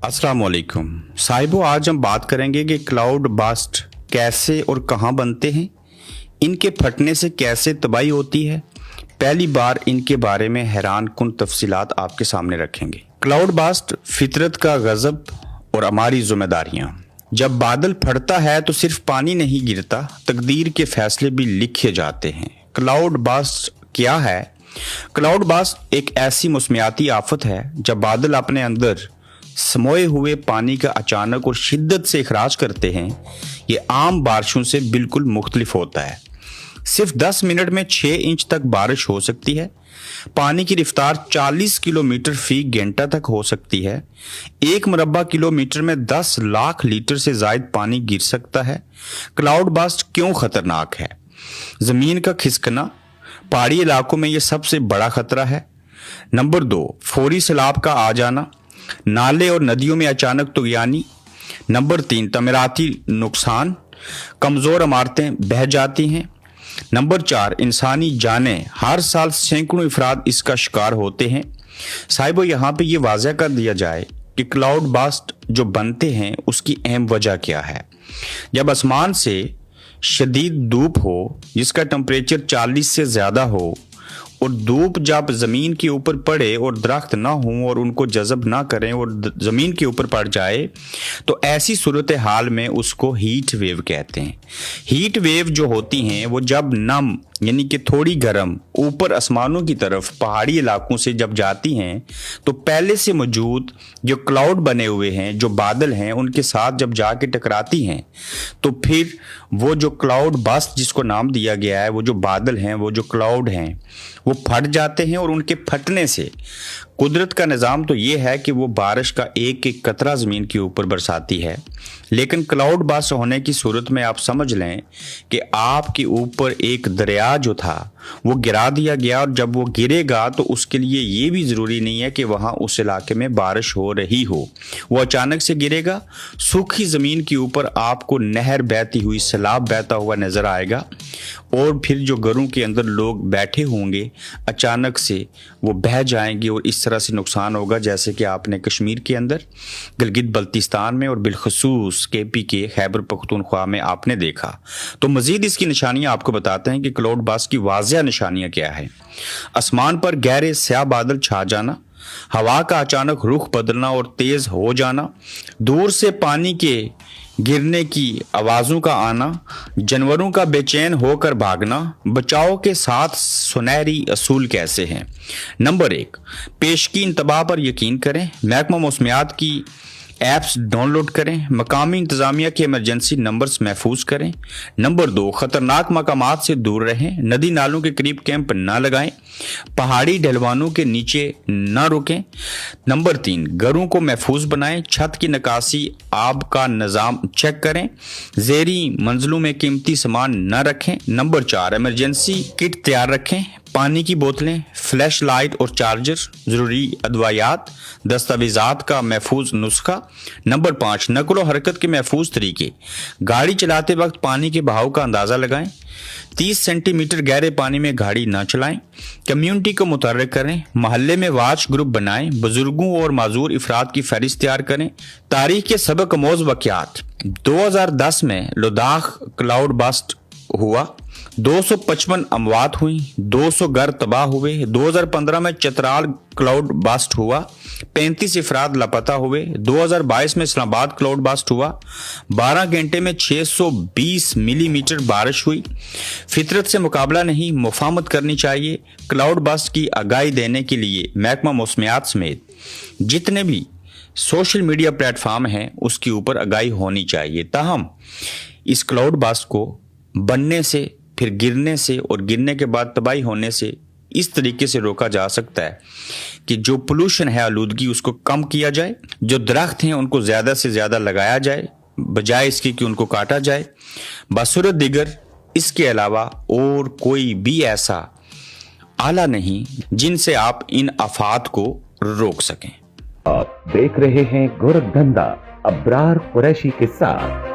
अस्सलाम वालेकुम साहिबो, आज हम बात करेंगे कि क्लाउड बस्ट कैसे और कहाँ बनते हैं, इनके फटने से कैसे तबाही होती है। पहली बार इनके बारे में हैरान कुन तफसीलात आपके सामने रखेंगे। क्लाउड बस्ट फितरत का गजब और हमारी जिम्मेदारियां। जब बादल फटता है तो सिर्फ पानी नहीं गिरता, तकदीर के फैसले भी लिखे जाते हैं। क्लाउड बस्ट क्या है? क्लाउड बस्ट एक ऐसी मौसमियाती आफत है जब बादल अपने अंदर समोए हुए पानी का अचानक और शिद्दत से इखराज करते हैं। ये आम बारिशों से बिल्कुल मुख्तलिफ होता है। सिर्फ 10 मिनट में 6 इंच तक बारिश हो सकती है। पानी की रफ्तार 40 किलोमीटर फी घंटा तक हो सकती है। 1 मुरब्बा किलोमीटर में 10 लाख लीटर से जायद पानी गिर सकता है। क्लाउड बस्ट क्यों खतरनाक है? जमीन का खिसकना, पहाड़ी इलाकों में यह सबसे बड़ा खतरा है। नंबर 2, फौरी सैलाब का आ जाना, नाले और नदियों में अचानक तुगयानी। नंबर 3, तमीराती नुकसान, कमजोर इमारतें बह जाती हैं। नंबर 4, इंसानी जानें, हर साल सैकड़ों अफराद इसका शिकार होते हैं। साहिबो, यहाँ पे ये वाज़ह कर दिया जाए कि क्लाउड बस्ट जो बनते हैं उसकी अहम वजह क्या है। जब आसमान से शदीद धूप हो, जिसका टेम्परेचर 40 से ज़्यादा हो, और धूप जब ज़मीन के ऊपर पड़े और दरख्त ना हों और उनको जज़ब ना करें और ज़मीन के ऊपर पड़ जाए, तो ऐसी सूरत हाल में उसको हीट वेव कहते हैं। हीट वेव जो होती हैं वो जब नम यानी कि थोड़ी गर्म ऊपर आसमानों की तरफ पहाड़ी इलाकों से जब जाती हैं, तो पहले से मौजूद जो क्लाउड बने हुए हैं, जो बादल हैं, उनके साथ जब जाके टकराती हैं, तो फिर वो जो क्लाउड बस्ट जिसको नाम दिया गया है, वो जो बादल हैं, वो जो क्लाउड हैं, वो फट जाते हैं। और उनके फटने से कुदरत का निज़ाम तो ये है कि वो बारिश का एक एक कतरा ज़मीन के ऊपर बरसाती है। लेकिन क्लाउड बस्ट होने की सूरत में आप समझ लें कि आपके ऊपर एक दरिया जो था वो गिरा दिया गया, और जब वो गिरेगा तो उसके लिए ये भी ज़रूरी नहीं है कि वहाँ उस इलाके में बारिश हो रही हो। वो अचानक से गिरेगा, सूखी ज़मीन के ऊपर आपको नहर बहती हुई, सैलाब बहता हुआ नज़र आएगा, और फिर जो घरों के अंदर लोग बैठे होंगे अचानक से वो बह जाएंगे, और इस तरह से नुकसान होगा जैसे कि आपने कश्मीर के अंदर, गिलगित बल्तिस्तान में और बिलखसूस KP के खैबर पख्तूनख्वा में आपने देखा। तो मज़ीद इसकी निशानियां आपको बताते हैं कि क्लाउड बस्ट की वाज़िया निशानियां क्या है। आसमान पर गहरे स्याह बादल छा जाना, हवा का अचानक रुख बदलना और तेज़ हो जाना, दूर से पानी के गिरने की आवाज़ों का आना, जानवरों का बेचैन होकर भागना। बचाव के 7 सुनहरी असूल कैसे हैं? नंबर 1, पेशगी इंतबाह पर यकीन करें। महकमा मौसमियात की ऐप्स डाउनलोड करें। मकामी इंतज़ामिया के इमरजेंसी नंबर्स महफूज करें। नंबर 2, ख़तरनाक मकामात से दूर रहें। नदी नालों के करीब कैंप ना लगाएं। पहाड़ी ढलवानों के नीचे ना रुकें। नंबर 3, घरों को महफूज बनाएं। छत की निकासी, आब का निज़ाम चेक करें। ज़ेरी मंजिलों में कीमती सामान न रखें। नंबर 4, इमरजेंसी किट तैयार रखें। पानी की बोतलें, फ्लैश लाइट और चार्जर, ज़रूरी अदवायात, दस्तावेज़ात का महफूज नुस्खा। नंबर 5, नकलो हरकत के महफूज तरीके। गाड़ी चलाते वक्त पानी के बहाव का अंदाज़ा लगाएं। 30 सेंटीमीटर गहरे पानी में गाड़ी ना चलाएं। कम्युनिटी को मुतहर्रिक करें। महल्ले में वाच ग्रुप बनाएं। बुजुर्गों और माजूर अफराद की फहरिस्त तैयार करें। तारीख के सबक आमोज़ वाक़यात। 2010 में लद्दाख क्लाउड बस्ट हुआ, 255 अमवात हुई, 200 घर तबाह हुए। 2015 में चतराल क्लाउड बस्ट हुआ, 35 अफराद लापता हुए। 2022 में इस्लामाबाद क्लाउड बस्ट हुआ, 12 घंटे में 620 मिलीमीटर बारिश हुई। फितरत से मुकाबला नहीं, मुफाहमत करनी चाहिए। क्लाउड बस्ट की आगाही देने के लिए महकमा मौसमियात समेत जितने भी सोशल मीडिया प्लेटफॉर्म हैं उसके ऊपर आगाही होनी चाहिए। ताहम इस क्लाउड बस्ट को बनने से, फिर गिरने से, और गिरने के बाद तबाही होने से इस तरीके से रोका जा सकता है कि जो पोल्यूशन है, आलूदगी, उसको कम किया जाए। जो दरख्त हैं उनको ज़्यादा से ज़्यादा लगाया जाए, बजाय इसके कि उनको काटा जाए। बसूरत दिगर इसके अलावा और कोई भी ऐसा आला नहीं जिनसे आप इन आफात को रोक सकें। आप देख रहे हैं गोरखधंधा अब्रार कुरैशी के साथ।